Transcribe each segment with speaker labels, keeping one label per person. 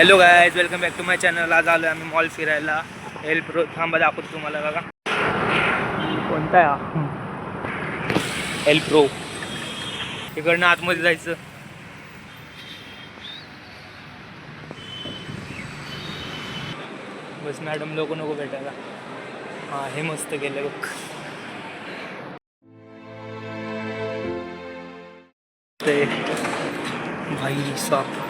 Speaker 1: Hello guys, welcome back to my channel. आज आलो आम्ही मॉल फिरायला. एल प्रो थांबा दाखवतो तुम्हाला. बघा कोणता आहे हा? L pro. इकडनं आतमध्ये जायचं. बस मॅडम लोक नको भेटायला. हां हे मस्त केलं बघ. ते भाई साहब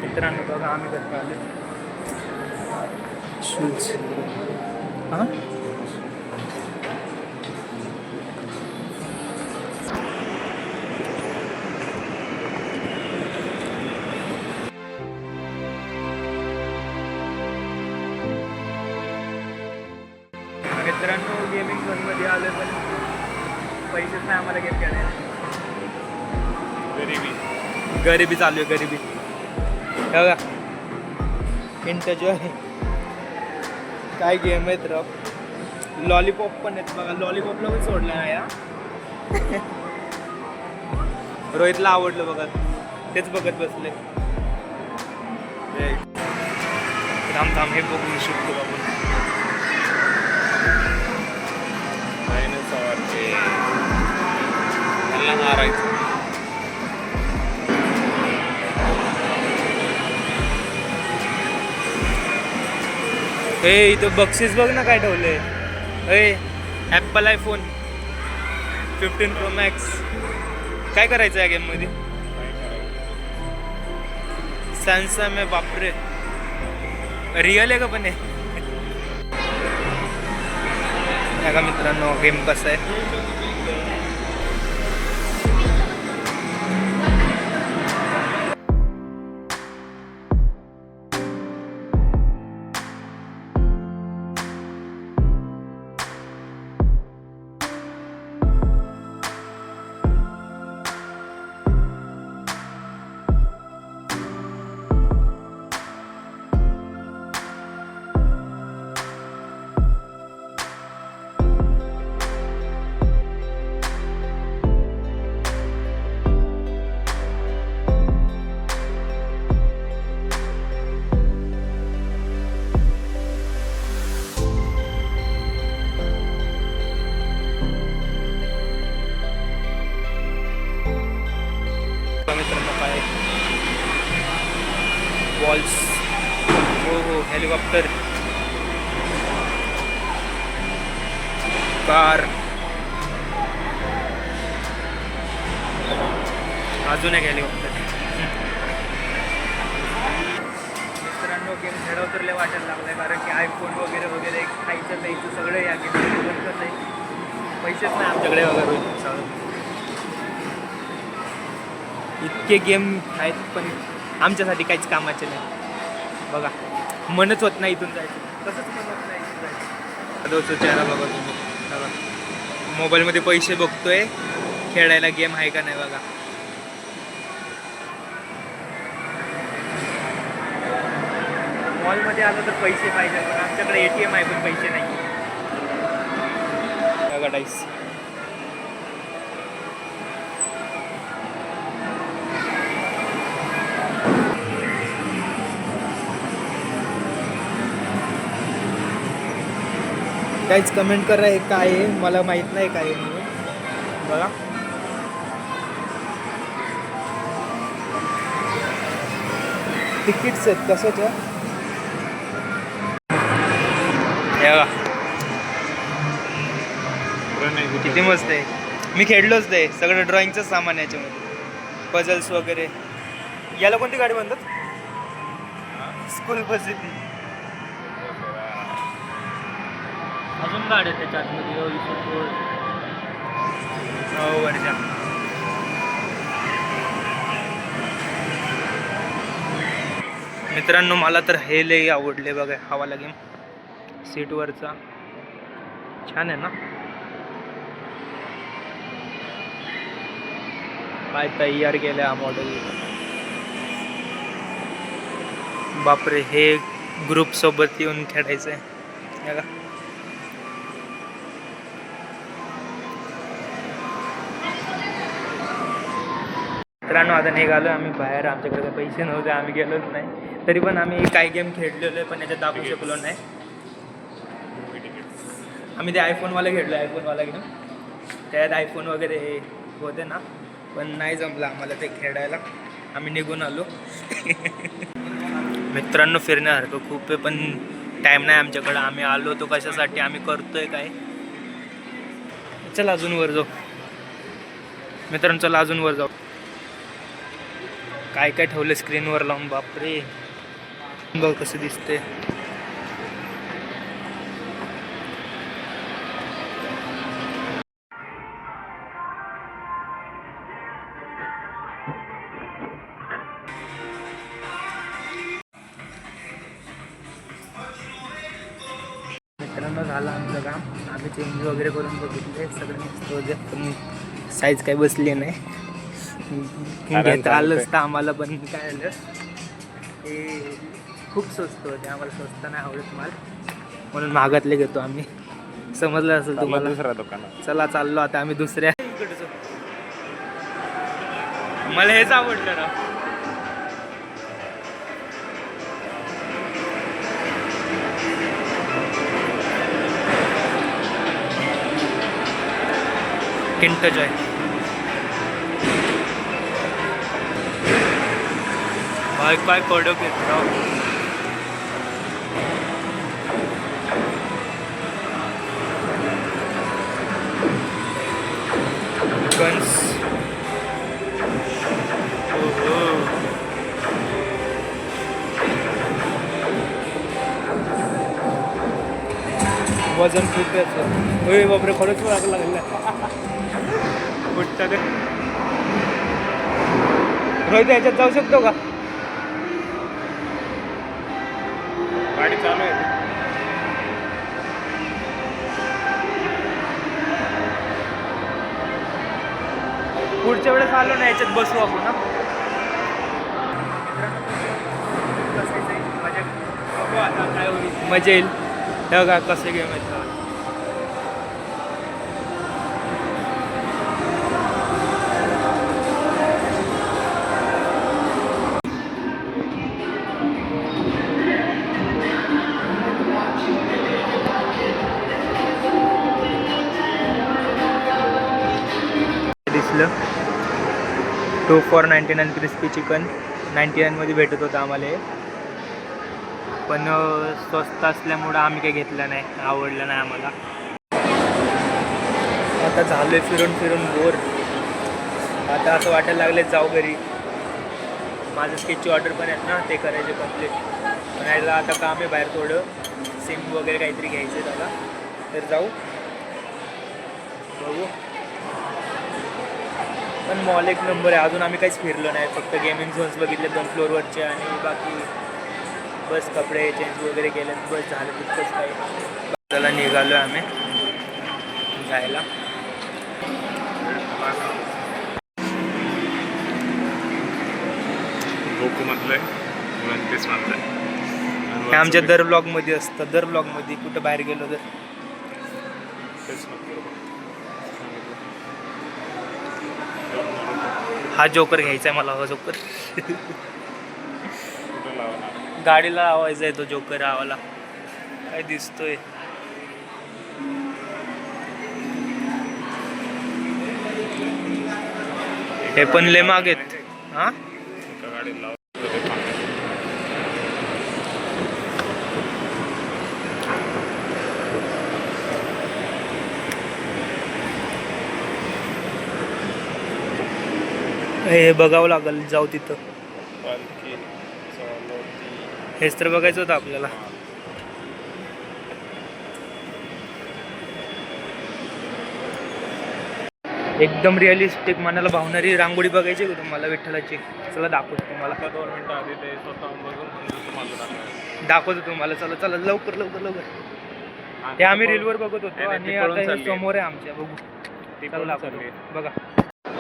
Speaker 1: मित्रांनो बघा आम्ही कसं आले. शूज हां मित्रांनो गेमिंग झोनमध्ये आलं पण पैसेच नाही आम्हाला गेम खेळायला. गरिबी चालू आहे. गरिबी बघा इंटरजॉय काय गेम आहेत राव. लॉलीपॉप पण आहेत बघा. लॉलीपॉपला पण सोडलं नाही या. रोहितला आवडलं बघा, तेच बघत बसले. थांब थांब हे बघू शकतो आपण. मारायचं हे इथं बक्षीस बघ ना काय ठेवलंय. Apple iPhone 15 pro max. काय करायचं या गेममध्ये? सॅमसंग आहे बापरे. रिअल आहे का पण आहे का मित्रांनो? गेम कसं आहे? मित्रांनो काय बॉल्स. हो हेलिकॉप्टर, कार, अजून एक हेलिकॉप्टर. मित्रांनो गेम खेळा उतरले वाटायला लागलाय, कारण की आयफोन वगैरे वगैरे खायचं प्यायचं सगळं या गेममध्ये बंद करत आहे. पैसेच नाही आमच्याकडे वगैरे सगळं. इतके गेम आहेत पण आमच्यासाठी काहीच कामाचे नाही. बघा मनच होत नाही इथून जायचं. तसंच मन होत नाही इथून जायचं. दोस्तो चेहरा बघा तुम्ही. बघा मोबाईलमध्ये पैसे बघतोय, खेळायला गेम आहे का नाही बघा. मॉलमध्ये आलं तर पैसे पाहिजे, पण आमच्याकडे ATM आहे पण पैसे नाही. बघा डाईस. काहीच कमेंट करा हे काय आहे, मला माहीत नाही काय आहे म्हणून. बघा तिकीट्स आहेत कशाच्या. किती मस्त आहे. मी खेळलोच ते सगळं. ड्रॉइंगचं सामान याच्यामध्ये, पझल्स वगैरे. याला कोणती गाडी म्हणतात? स्कूल बस येते. अजून गाड्या त्याच्या आतमध्ये. हो वरच्या. मित्रांनो मला तर हे लई आवडले बघा. हवाला गेम सीटवरचा छान आहे ना. काय तयार केलं हा मॉडेल. बापरे, हे ग्रुप सोबत येऊन खेळायचं आहे बघा. मित्रांनो आता निघालो आम्ही बाहेर. आमच्याकडे काही पैसे नव्हते, आम्ही गेलोच नाही. तरी पण आम्ही काही गेम खेळलेलो आहे, पण याच्यात दाखवू शकलो नाही. आम्ही ते आयफोनवाला खेळलो, आयफोनवाला गेम. त्यात आयफोन वगैरे होते ना, पण नाही जमलं आम्हाला ते खेळायला. आम्ही निघून आलो. मित्रांनो फिरण्यासारखं खूप आहे, पण टाईम नाही आमच्याकडं. आम्ही आलो तो कशासाठी, आम्ही करतोय काय. चला अजून वर जाऊ मित्रांनो, चला अजून वर जाऊ. काय काय ठेवलं स्क्रीनवर लावून, बापरे. बघ कसं दिसते. मित्रांनो झालं आमचं काम. आम्ही चेंज वगैरे करून बघितले, सगळं मस्त होते, पण साईज काही बसली नाही. घेता आलंच तर आम्हाला, पण काय आलं ते खूप स्वस्त होते. आम्हाला स्वस्त नाही आवडत माल, म्हणून महागातले घेतो आम्ही. समजलं असेल तुम्हाला. दुसऱ्या दुकानात चला चाललो आता आम्ही दुसऱ्या. मला हेच आवडलं ना. किंट जॉय. भाई काय कडक येत राव. गन्स. वजन खूप याचं. होय बापरे, खरंच लागला कुठं ते. रोहित याच्यात जाऊ शकतो का? गाडी चालू आहे. पुढच्या वेळेस आलो ना याच्यात बसू आपण ना. मजा येईल. बघा कसं गेम आहे. दिसलं 2 for 99 क्रिस्पी चिकन 99 भेटत होतं आम्हाला. पण स्वस्त असल्यामुळं आम्ही काही घेतलं नाही, आवडलं नाही आम्हाला. आता झालं फिरून फिरून बोर. आता असं वाटायला लागले जाऊ घरी. माझं स्केचची ऑर्डर पण आहेत ना, ते करायचे कम्प्लीट. पण यायला आता काम आहे बाहेर थोडं, सिम वगैरे काहीतरी घ्यायचं आहे त्याला, तर जाऊ बघू. पण मॉल एक नंबर आहे. अजून आम्ही काहीच फिरलो नाही, फक्त गेमिंग झोन्स बघितले 2 फ्लोअरवरचे, आणि बाकी बस कपडे चेंज वगैरे केले, बस झालं तितकंच काही. त्याला निघालो आम्ही जायला. हे आमच्या दर ब्लॉगमध्ये असतं, दर ब्लॉगमध्ये कुठं बाहेर गेलो तर. हा जोकर घ्यायचा आहे मला, हा जोकर. गाडीला लावायचा आहे तो जोकर आवाला. काय दिसतोय. हे पण लय माग आहेत. हा हे बघावं लागेल, जाऊ तिथं. हेच तर बघायचं होतं आपल्याला. एकदम रिअलिस्टिक मनाला भावणारी रांगोळी बघायची का तुम्हाला विठ्ठलाची? चला दाखवतो तुम्हाला. 2 मिनिटं आधी ते स्वतःहून बघून दाखवतो तुम्हाला. चला चला लवकर लवकर लवकर. ते आम्ही रीलवर बघत होतो आणि आता हे समोर आहे आमच्या. बघू बघा.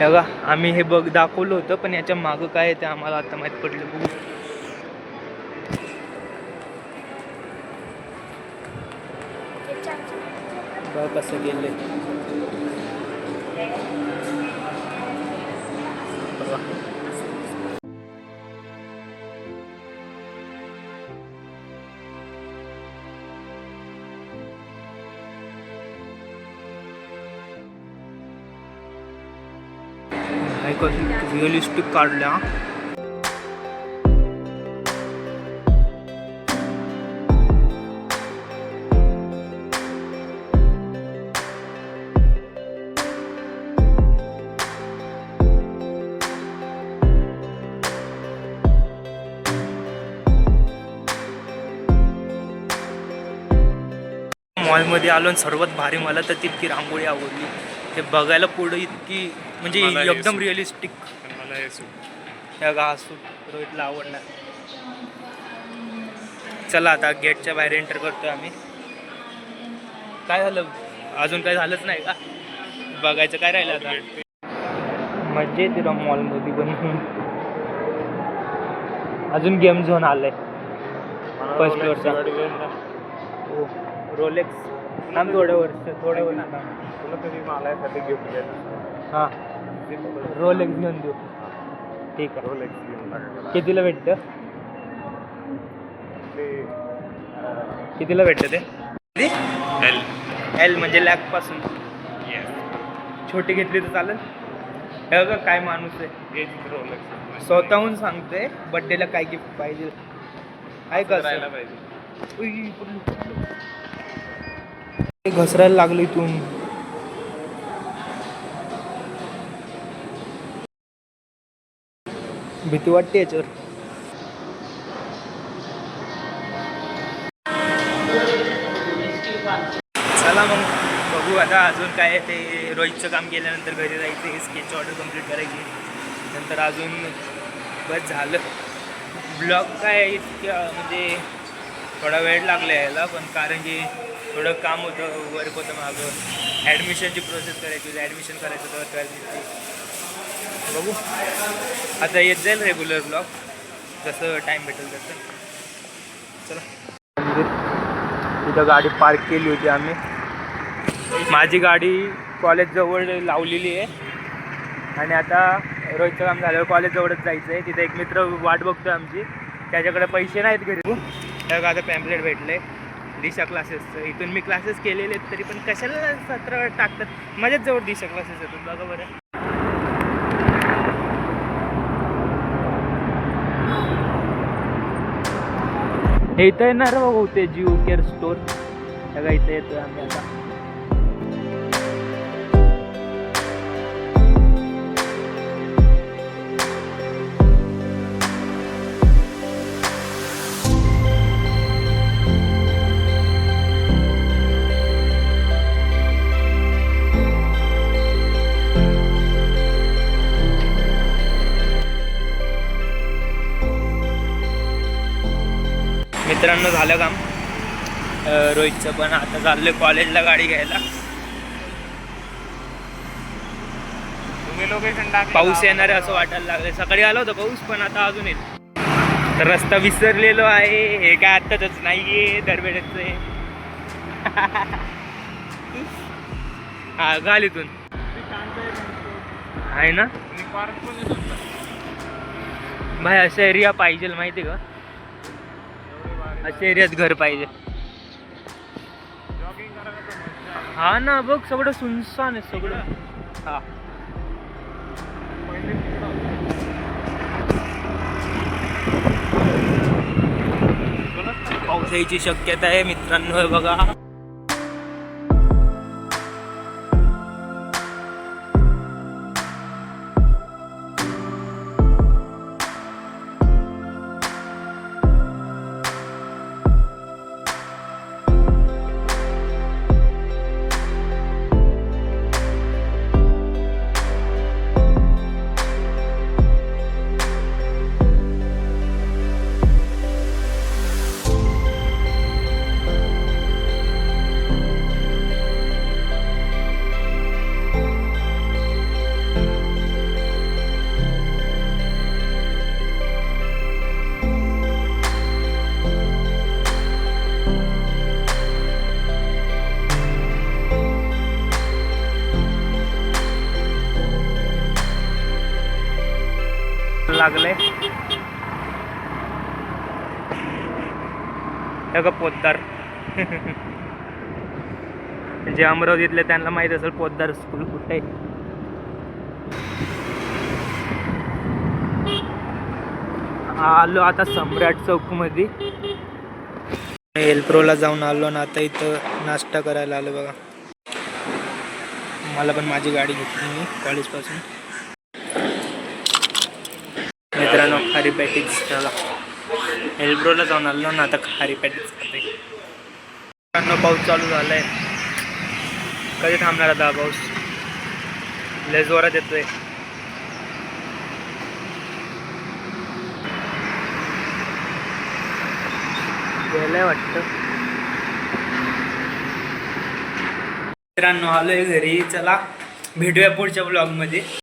Speaker 1: बघा आम्ही हे दाखवलं होतं, पण याच्या मागं काय आहे ते आम्हाला आता माहीत पडलं. बघू. बघा कसं गेले. बघा रिअलिस्टिक काढल्या. मॉलमध्ये आलो आणि सर्वात भारी मला तर तितकी रांगोळी आवडली. ते बघायला पुढं इतकी म्हणजे एकदम रिअलिस्टिक. त्या सूट रोहितला आवडणार. चला आता गेटच्या बाहेर एंटर करतोय आम्ही. काय झालं अजून काय झालंच नाही का? बघायचं काय राहिलं आता. मजा येते ना मॉलमध्ये पण. अजून गेम झोन आलाय फर्स्ट फ्लोअरचा. हो रोलेक्स थांब थोड्या वर्ष तुला कधी मला यासाठी गिफ्ट द्यायचं. हां रोलेक्स घेऊन देऊ. ठीक आहे रोलेक्स घेऊन. कितीला भेटतं? कितीला भेटतं ते? एल म्हणजे लॅकपासून. छोटी घेतली तर चालेल? हे बघा काय माणूस आहे. रोलेक्स स्वतःहून सांगतोय बड्डेला काय गिफ्ट पाहिजे आहे का पाहिजे. घसरायला लागली इथून. भीती वाटते याच्यावर. चला मग बघू आता अजून काय ते रोहितचं काम केल्यानंतर घरी जायचं. स्केच ऑर्डर कंप्लीट करायची. नंतर अजून बस झालं. ब्लॉग काय इतक्या म्हणजे थोडा वेळ लागला यायला पण कारण की थोडं काम होतं वर्क होतं मागं. ॲडमिशनची प्रोसेस करायची होती. ॲडमिशन करायचं होतं 12th. बघू आता येत जाईल रेग्युलर ब्लॉग जसं टाईम भेटेल तसं. चला तिथं गाडी पार्क केली होती आम्ही. माझी गाडी कॉलेजजवळ लावलेली आहे आणि आता रोजचं काम झाल्यावर कॉलेजजवळच जायचं आहे. तिथे एक मित्र वाट बघतो आमची. त्याच्याकडे पैसे नाहीत घरी. त्याला आता पॅम्पलेट भेटले दिशा क्लासेसचं. इथून मी क्लासेस केलेले आहेत तरी पण कशाला 17 वेळ टाकतात. माझ्याच जवळ दिशा क्लासेस येतात बघा बरं. हे इथं येणार बघा ते जिओ केअर स्टोर. सगळं इथं येतोय आम्ही आता. मित्रांनो झालं काम रोहितचं पण. आता चाललोय कॉलेजला गाडी घ्यायला. तुम्ही लोकेशन टाक. पाऊस येणार आहे असं वाटायला लागलं. सकाळी आला होता पाऊस पण आता अजून येईल. तर रस्ता विसरलेलो आहे. हे काय आत्ताच नाहीये दरवेळेच आहे. हा घाल इथून आहे ना भाई. असं एरिया पाहिजे माहिती का? अशा एरियात घर पाहिजे. हा ना बघ सगळं सुनसान आहे सगळं. हा पावसाची शक्यता आहे मित्रांनो. बघा लागले का पोद्दार. जे अमरावतीतले त्यांना माहीत असेल पोद्दार स्कूल कुठे आहे. आलो आता सम्राट चौकमध्ये. एल्प्रोला जाऊन आलो ना आता इथं नाश्ता करायला आलो बघा. मला पण माझी गाडी घेतली मी कॉलेजपासून. मित्रांनो खारी पॅटीज चला. एल्प्रोला जाऊन आलो ना आता खारी पॅटीज खाते. मित्रांनो पाऊस चालू झाला आहे. कधी थांबणार आता पाऊस? लय जोरात येतोय. गेलंय वाटतं. मित्रांनो आलोय घरी. चला भेटूया पुढच्या ब्लॉगमध्ये.